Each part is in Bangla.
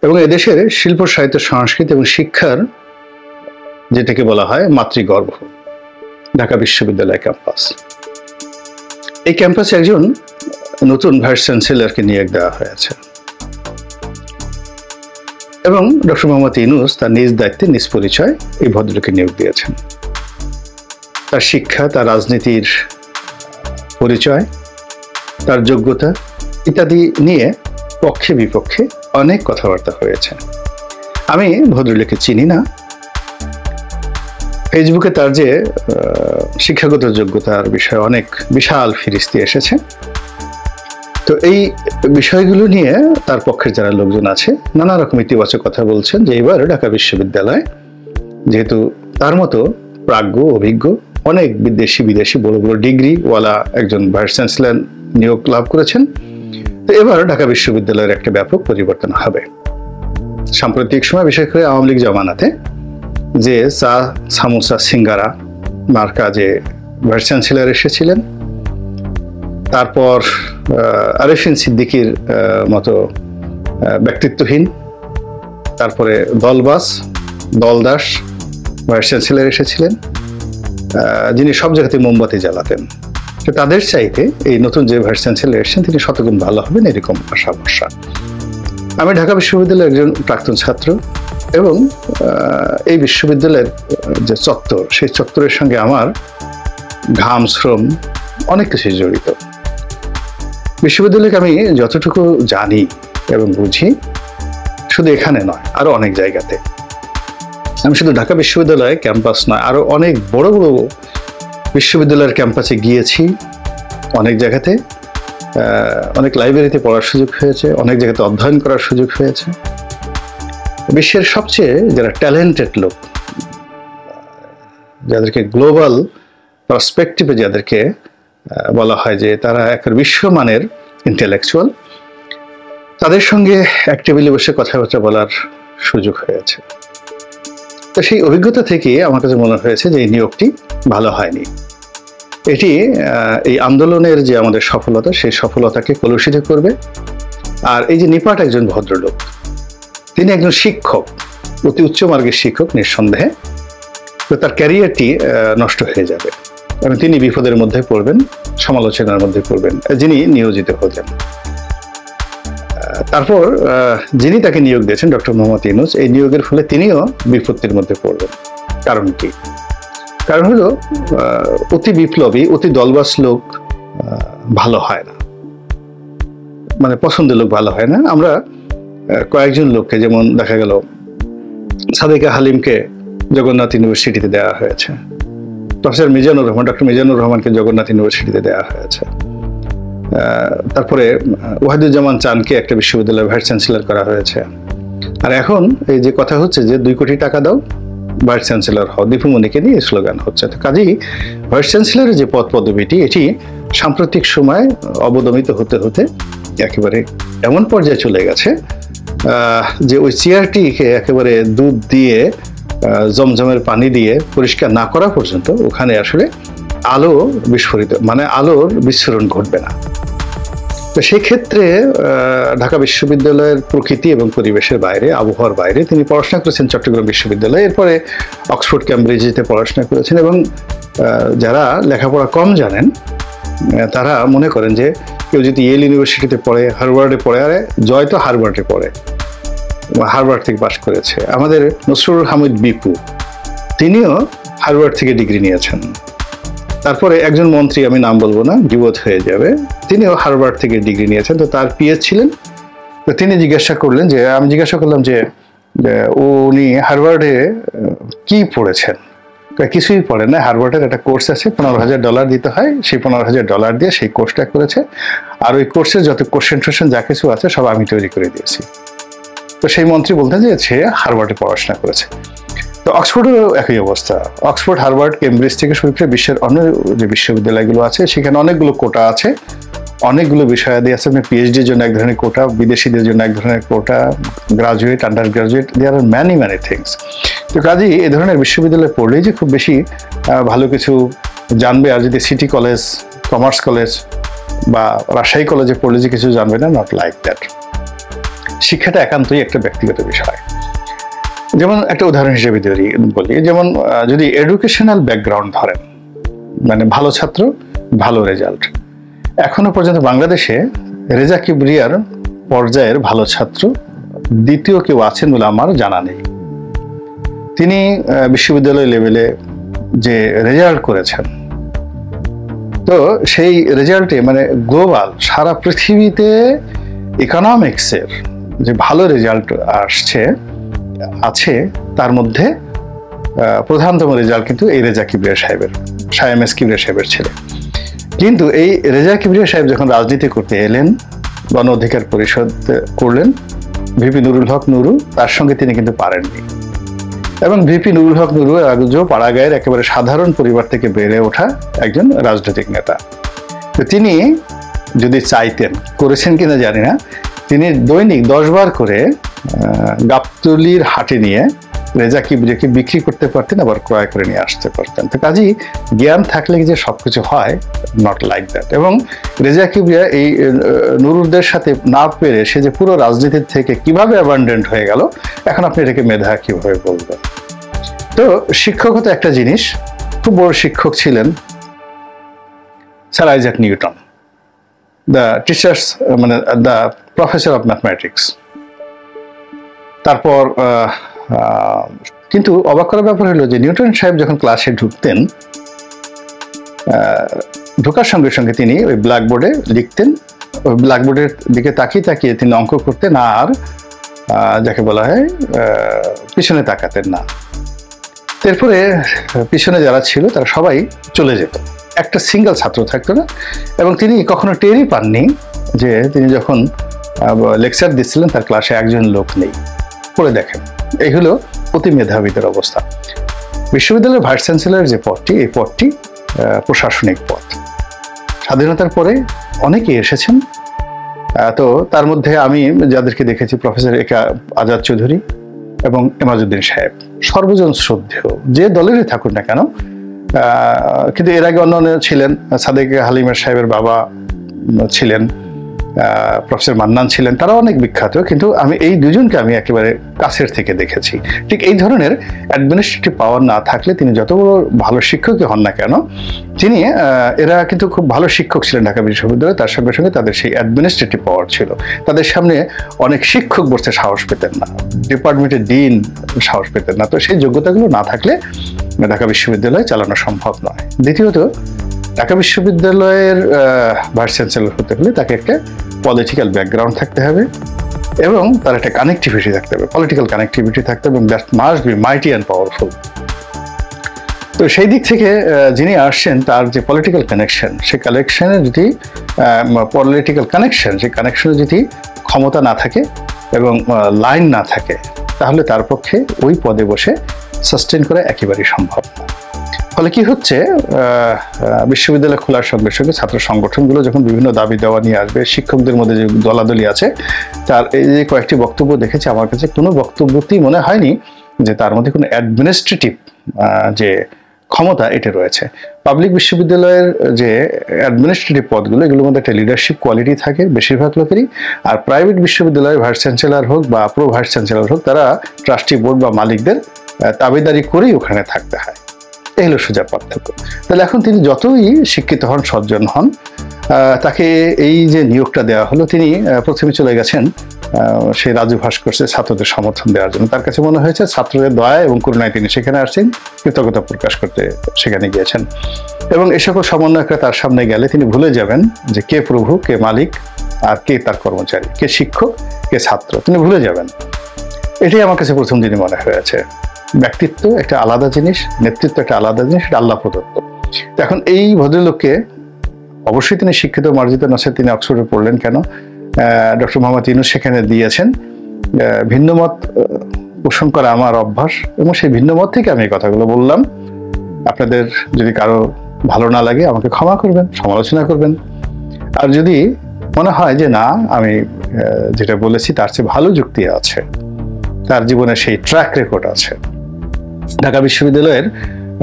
এবং এদেশের শিল্প সাহিত্য সংস্কৃতি এবং শিক্ষার যেটাকে বলা হয় মাতৃগর্ভ ঢাকা বিশ্ববিদ্যালয় ক্যাম্পাস। এই ক্যাম্পাসে একজন নতুন ভাইস চ্যান্সেলরকে নিয়োগ দেওয়া হয়েছে এবং ডক্টর মোহাম্মদ ইউনূস তার নিজ দায়িত্বে নিজ পরিচয় এই ভদ্রলোকে নিয়োগ দিয়েছেন। তার শিক্ষা, তার রাজনীতির পরিচয়, তার যোগ্যতা ইত্যাদি নিয়ে পক্ষে বিপক্ষে অনেক কথাবার্তা হয়েছে। আমি ভদ্রলোককে চিনি না, ফেসবুকে তার যে শিক্ষাগত যোগ্যতার বিষয়ে অনেক বিশাল ফিরিস্তি এসেছে। তো এই বিষয়গুলো নিয়ে তার পক্ষের যারা লোকজন আছে নানা রকম ইতিবাচক কথা বলছেন যে এবার ঢাকা বিশ্ববিদ্যালয় যেহেতু তার মতো প্রাজ্ঞ অভিজ্ঞ অনেক বিদেশি বড় বড় ডিগ্রিওয়ালা একজন ভাইস চ্যান্সেলর নিয়োগ লাভ করেছেন, তো এবার ঢাকা বিশ্ববিদ্যালয়ের একটা ব্যাপক পরিবর্তন হবে। সাম্প্রতিক সময় বিশেষ করে আওয়ামী লীগ জমানাতে যে চা সামোসা সিঙ্গারা মার্কা যে ভাইস চ্যান্সেলর এসেছিলেন, তারপর আরেফিন সিদ্দিকীর মতো ব্যক্তিত্বহীন, তারপরে দলদাস ভাইস চ্যান্সেলর এসেছিলেন যিনি সব জায়গাতে মোমবাতি জ্বালাতেন। তো তাদের চাইতে এই নতুন যে ভাইস চ্যান্সেলর এসেছেন তিনি শতগুণ ভালো হবেন এরকম আশা ভরসা। আমি ঢাকা বিশ্ববিদ্যালয়ের একজন প্রাক্তন ছাত্র এবং এই বিশ্ববিদ্যালয়ের যে চত্বর সেই চত্বরের সঙ্গে আমার ঘাম শ্রম অনেক কিছু জড়িত। বিশ্ববিদ্যালয়কে আমি যতটুকু জানি এবং বুঝি শুধু এখানে নয় আরো অনেক জায়গাতে, আমি শুধু ঢাকা বিশ্ববিদ্যালয় ক্যাম্পাস নয় আরো অনেক বড় বড় বিশ্ববিদ্যালয়ের ক্যাম্পাসে গিয়েছি। অনেক জায়গাতে অনেক লাইব্রেরিতে পড়ার সুযোগ হয়েছে, অনেক জায়গাতে অধ্যয়ন করার সুযোগ হয়েছে। বিশ্বের সবচেয়ে যারা ট্যালেন্টেড লোক, যাদেরকে গ্লোবাল পার্সপেক্টিভে যাদেরকে বলা হয় যে তারা একটা বিশ্বমানের ইন্টেলেকচুয়াল, তাদের সঙ্গে এক টেবিলে বসে কথাবার্তা বলার সুযোগ হয়েছে। তো সেই অভিজ্ঞতা থেকে আমার কাছে মনে হয়েছে যে এই নিয়োগটি ভালো হয়নি। এটি এই আন্দোলনের যে আমাদের সফলতা সেই সফলতাকে কলুষিত করবে। আর এই যে নিপাট একজন ভদ্রলোক, তিনি একজন শিক্ষক, অতি উচ্চ মার্গের শিক্ষক নিঃসন্দেহে, তো তার ক্যারিয়ারটি নষ্ট হয়ে যাবে এবং তিনি বিপদের মধ্যে পড়বেন, সমালোচনার মধ্যে পড়বেন যিনি নিয়োজিত হতেন। তারপর যিনি তাকে নিয়োগ দিয়েছেন ডক্টর মোহাম্মদ ইউনূস, এই নিয়োগের ফলে তিনিও বিপত্তির মধ্যে পড়বেন। কারণ কি? কারণ হলো অতি বিপ্লবী অতি দলবাস লোক ভালো হয় না, মানে পছন্দের লোক ভালো হয় না। আমরা কয়েকজন লোককে, যেমন দেখা গেল সাদেকা হালিমকে জগন্নাথ ইউনিভার্সিটিতে দেওয়া হয়েছে, প্রফেসর ডক্টর মিজানুর রহমানকে জগন্নাথ ইউনিভার্সিটিতে দেওয়া হয়েছে, তারপরে ওয়াহিদুজ্জামান চানকে একটা বিশ্ববিদ্যালয়ের ভাইস চ্যান্সেলর করা হয়েছে। আর এখন এই যে কথা হচ্ছে যে 2 কোটি টাকা দাও ভাইস চ্যান্সেলর হও, দীপুমণিকে নিয়ে স্লোগান হচ্ছে। তো কাজেই ভাইস চ্যান্সেলরের যে পদ পদবিটি এটি সাম্প্রতিক সময় অবদমিত হতে হতে একেবারে এমন পর্যায়ে চলে গেছে যে ওই চেয়ারটিকে একেবারে দুধ দিয়ে জমজমের পানি দিয়ে পরিষ্কার না করা পর্যন্ত ওখানে আসলে আলো বিস্ফোরিত, মানে আলোর বিস্ফোরণ ঘটবে না। তো সেই ক্ষেত্রে ঢাকা বিশ্ববিদ্যালয়ের প্রকৃতি এবং পরিবেশের বাইরে, আবহাওয়ার বাইরে তিনি পড়াশোনা করেছেন চট্টগ্রাম বিশ্ববিদ্যালয়ে, এরপরে অক্সফোর্ড ক্যামব্রিজেতে পড়াশোনা করেছেন। এবং যারা লেখাপড়া কম জানেন তারা মনে করেন যে কেউ যদি ইয়েল ইউনিভার্সিটিতে পড়ে, হার্ভার্ডে পড়ে, আরে জয় তো হার্ভার্ডে পড়ে, হার্ভার্ড থেকে পাশ করেছে। আমাদের নসরুল হামিদ বিপু, তিনিও হার্ভার্ড থেকে ডিগ্রি নিয়েছেন। তারপরে একজন মন্ত্রী, আমি নাম বলবো না, গিবত হয়ে যাবে, তিনিও হার্ভার্ড থেকে ডিগ্রি নিয়েছেন। তো তার পিএস ছিলেন। তো তিনি জিজ্ঞাসা করলেন যে, আমি জিজ্ঞাসা করলাম যে উনি হার্ভার্ডে কি পড়েছেন? কিছুই পড়েন না, হার্ভার্ডের একটা কোর্স আছে, $15,000 দিতে হয়, সেই $15,000 দিয়ে সেই কোর্সটা করেছে। আর ওই কোর্সের যত কোশ্চেন টোশ্চেন যা কিছু আছে সব আমি তৈরি করে দিয়েছি। তো সেই মন্ত্রী বলতেন যে সে হার্ভার্ডে পড়াশোনা করেছে। তো অক্সফোর্ডেরও একই অবস্থা। অক্সফোর্ড, হার্ভার্ড, কেমব্রিজ থেকে শুরু করে বিশ্বের অন্য যে বিশ্ববিদ্যালয়গুলো আছে সেখানে অনেকগুলো কোটা আছে, অনেকগুলো বিষয়াদি আছে। আপনি পিএইচডির জন্য এক ধরনের কোটা, বিদেশিদের জন্য এক ধরনের quota, graduate, under graduate, there are many things. তো কাজেই এ ধরনের বিশ্ববিদ্যালয়ে পড়লেই যে খুব বেশি ভালো কিছু জানবে, আর যদি সিটি কলেজ, কমার্স কলেজ বা রাজশাহী কলেজে পড়লে যে কিছু জানবে না, নট লাইক দ্যাট। শিক্ষাটা একান্তই একটা ব্যক্তিগত বিষয়। যেমন একটা উদাহরণ হিসেবে বলি, যেমন যদি এডুকেশনাল ব্যাকগ্রাউন্ড ধরেন, মানে ভালো ছাত্র, ভালো রেজাল্ট, এখনো পর্যন্ত বাংলাদেশে রেজা কিবরিয়ার পর্যায়ের ভালো ছাত্র দ্বিতীয় কেউ আছেন বলে আমার জানা নেই। তিনি বিশ্ববিদ্যালয় লেভেলে যে রেজাল্ট করেছেন, তো সেই রেজাল্টে মানে গ্লোবাল সারা পৃথিবীতে ইকোনমিক্সের যে ভালো রেজাল্ট আছে তার মধ্যে প্রধানতম রেজাল্ট কিন্তু এই রেজা কিবরিয়া সাহেবের, শাহ এম এস কিবরিয়া সাহেবের ছেলে। কিন্তু এই রেজা কিবরিয়া সাহেব যখন রাজনীতি করতে এলেন, গণ অধিকার পরিষদ করলেন, ভিপি নুরুল হক নুরু, তার সঙ্গে তিনি কিন্তু পারেননি। এবং ভিপি নুরুল হক নুরু পাড়াগাঁয়ের একেবারে সাধারণ পরিবার থেকে বেড়ে ওঠা একজন রাজনৈতিক নেতা। তো তিনি যদি চাইতেন, করেছেন কিনা জানি না, তিনি দৈনিক 10 বার করে গাবতলীর হাটে নিয়ে রেজা কিবরিয়াকে বিক্রি করতে পারতেন, আবার ক্রয় করে নিয়ে আসতে পারতেন। তো কাজেই জ্ঞান থাকলে যে সবকিছু হয়, নট লাইক দ্যাট। এবং রেজা কিবরিয়া এই নুরুলদের সাথে না পেরে সে যে পুরো রাজনীতির থেকে কিভাবে অ্যাবান্ডেন্ট হয়ে গেল, এখন আপনি এটাকে মেধা কিভাবে বলবেন? তো শিক্ষকতা একটা জিনিস। খুব বড় শিক্ষক ছিলেন sir Isaac Newton, the teachers, মানে দ্য প্রফেসর অফ ম্যাথমেটিক্স। তারপর কিন্তু অবাক করার ব্যাপার হলো যে নিউটন সাহেব যখন ক্লাসে ঢুকতেন, ঢোকার সঙ্গে সঙ্গে তিনি ওই ব্ল্যাকবোর্ডে লিখতেন, ওই ব্ল্যাকবোর্ডের দিকে তাকিয়ে তাকিয়ে তিনি অঙ্ক করতেন, আর যাকে বলা হয় পিছনে তাকাতেন না। এরপরে পিছনে যারা ছিল তারা সবাই চলে যেত, একটা সিঙ্গেল ছাত্র থাকতো না। এবং তিনি কখনো টেরই পাননি যে তিনি যখন লেকচার দিচ্ছিলেন তার ক্লাসে একজন লোক নেই। পড়ে দেখেন, এই হলো অতি মেধাবীদের অবস্থা। বিশ্ববিদ্যালয়ের ভাইস চ্যান্সেলর যে পদটি, এই পদটি প্রশাসনিক পদ। স্বাধীনতার পরে অনেকেই এসেছেন, তো তার মধ্যে আমি যাদেরকে দেখেছি, প্রফেসর একা আজাদ চৌধুরী এবং এমাজউদ্দিন সাহেব, সর্বজন শ্রদ্ধেয়, যে দলেরই থাকুন না কেন। কিন্তু এর আগে অন্য ছিলেন, সাদেক হালিমের সাহেবের বাবা ছিলেন, প্রফেসর মান্নান ছিলেন, তারা অনেক বিখ্যাত। কিন্তু আমি এই দুজনকে আমি একেবারে কাছের থেকে দেখেছি। ঠিক এই ধরনের অ্যাডমিনিস্ট্রেটিভ পাওয়ার না থাকলে তিনি যত বড় ভালো শিক্ষকই হন না কেন, তিনি এরা কিন্তু খুব ভালো শিক্ষক ছিলেন ঢাকা বিশ্ববিদ্যালয়ে, তার সঙ্গে সঙ্গে তাদের সেই অ্যাডমিনিস্ট্রেটিভ পাওয়ার ছিল। তাদের সামনে অনেক শিক্ষক বসতে সাহস পেতেন না, ডিপার্টমেন্টের ডিন সাহস পেতেন না। তো সেই যোগ্যতাগুলো না থাকলে ঢাকা বিশ্ববিদ্যালয় চালানো সম্ভব নয়। দ্বিতীয়ত, ঢাকা বিশ্ববিদ্যালয়ের ভাইস চ্যান্সেলর হতে হলে তাকে একটা পলিটিক্যাল ব্যাকগ্রাউন্ড থাকতে হবে এবং তার একটা কানেক্টিভিটি থাকতে হবে, পলিটিক্যাল কানেক্টিভিটি থাকতে হবে, এবং that must be মাইটি and powerful. তো সেই দিক থেকে যিনি আসছেন তার যে পলিটিক্যাল কানেকশন, সেই কানেকশনের যদি সেই কানেকশনে যদি ক্ষমতা না থাকে এবং লাইন না থাকে, তাহলে তার পক্ষে ওই পদে বসে সাস্টেন করা একেবারেই সম্ভব না। ফলে কি হচ্ছে, বিশ্ববিদ্যালয় খোলার সঙ্গে সঙ্গে ছাত্র সংগঠনগুলো যখন বিভিন্ন দাবি দেওয়া নিয়ে আসবে, শিক্ষকদের মধ্যে যে দলাদলি আছে, তার এই যে কয়েকটি বক্তব্য দেখেছি, আমার কাছে কোনো বক্তব্যতেই মনে হয়নি যে তার মধ্যে কোনো অ্যাডমিনিস্ট্রেটিভ যে ক্ষমতা এটা রয়েছে। পাবলিক বিশ্ববিদ্যালয়ের যে অ্যাডমিনিস্ট্রেটিভ পদগুলো, এগুলোর মধ্যে একটা লিডারশিপ কোয়ালিটি থাকে বেশিরভাগ লোকেরই। আর প্রাইভেট বিশ্ববিদ্যালয়ের ভাইস চ্যান্সেলর হোক বা প্রো ভাইস চ্যান্সেলর হোক, তারা ট্রাস্টি বোর্ড বা মালিকদের তাবেদারি করেই ওখানে থাকতে হয়। এই হলো সোজা পার্থক্য। তাহলে এখন তিনি যতই শিক্ষিত হন, সজ্জন হন, তাকে এই যে নিয়োগটা দেওয়া হলো, তিনি প্রথমে চলে গেছেন সেই রাজু ভাস্কর্যে ছাত্রদের সমর্থন দেওয়ার জন্য। তার কাছে মনে হয়েছে ছাত্রদের দয়া এবং করুণায় তিনি সেখানে আসছেন, কৃতজ্ঞতা প্রকাশ করতে সেখানে গিয়েছেন। এবং এ সকল সমন্বয়করা তার সামনে গেলে তিনি ভুলে যাবেন যে কে প্রভু, কে মালিক, আর কে তার কর্মচারী, কে শিক্ষক, কে ছাত্র, তিনি ভুলে যাবেন। এটাই আমার কাছে প্রথম দিনই মনে হয়েছে। ব্যক্তিত্ব একটা আলাদা জিনিস, নেতৃত্ব একটা আলাদা জিনিস, আল্লাহ প্রদত্ত। এখন এই ভদ্রলোককে অবশ্যই তিনি শিক্ষিত, মার্জিত নসে তিনি অক্সফোর্ডে পড়লেন কেন, ডক্টর মোহাম্মদ ইউনূস সেখানে দিয়েছেন। ভিন্ন মত পোষণ করা আমার অভ্যাস, এবং সেই ভিন্ন মত থেকে আমি এই কথাগুলো বললাম। আপনাদের যদি কারো ভালো না লাগে আমাকে ক্ষমা করবেন, সমালোচনা করবেন। আর যদি মনে হয় যে না, আমি যেটা বলেছি তার চেয়ে ভালো যুক্তি আছে, তার জীবনে সেই ট্র্যাক রেকর্ড আছে, ঢাকা বিশ্ববিদ্যালয়ের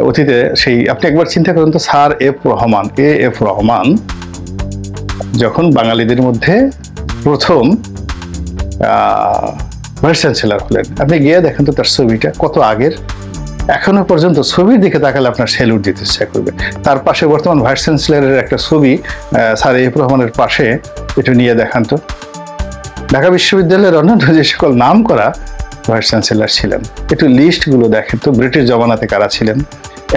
অতীতে সেই, আপনি একবার চিন্তা করুন তো, স্যার এ.এফ রহমান যখন বাঙালিদের মধ্যে প্রথম ভাইস চ্যান্সেলর হলেন। আপনি গিয়ে দেখেন তো তার ছবিটা কত আগের, এখনো পর্যন্ত ছবির দিকে তাকালে আপনার স্যালুট দিতে ইচ্ছা করবে। তার পাশে বর্তমান ভাইস চ্যান্সেলরের একটা ছবি, স্যার এফ রহমানের পাশে, একটু নিয়ে দেখান তো। ঢাকা বিশ্ববিদ্যালয়ের অন্যান্য যে সকল নাম করা ভাইস চ্যান্সেলর ছিলেন, একটু লিস্টগুলো দেখেন তো। ব্রিটিশ জমানাতে কারা ছিলেন,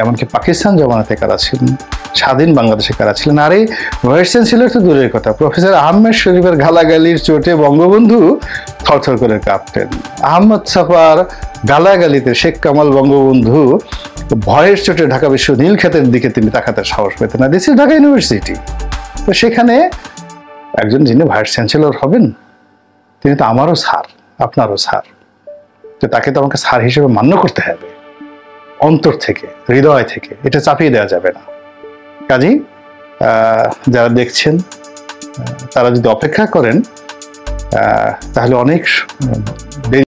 এমনকি পাকিস্তান জমানাতে কারা ছিলেন, স্বাধীন বাংলাদেশে কারা ছিলেন। আর এই ভাইস চ্যান্সেলর তো দূরের কথা, প্রফেসর আহমেদ শরীফের গালাগালির চোটে বঙ্গবন্ধু থরথর করে কাঁপতেন। আহমদ ছাফার গালাগালিতে শেখ কামাল বঙ্গবন্ধু ভয়ের চোটে ঢাকা বিশ্ব নীলক্ষেতের দিকে তিনি তাকাতে সাহস পেতেন না। This is Dhaka university. তো সেখানে একজন যিনি ভাইস চ্যান্সেলর হবেন, তিনি তো আমারও স্যার, আপনারও স্যার। তো তাকে তো আমাকে স্যার হিসেবে মান্য করতে হবে, অন্তর থেকে, হৃদয় থেকে। এটা চাপিয়ে দেওয়া যাবে না। কাজেই যারা দেখছেন তারা যদি অপেক্ষা করেন তাহলে অনেক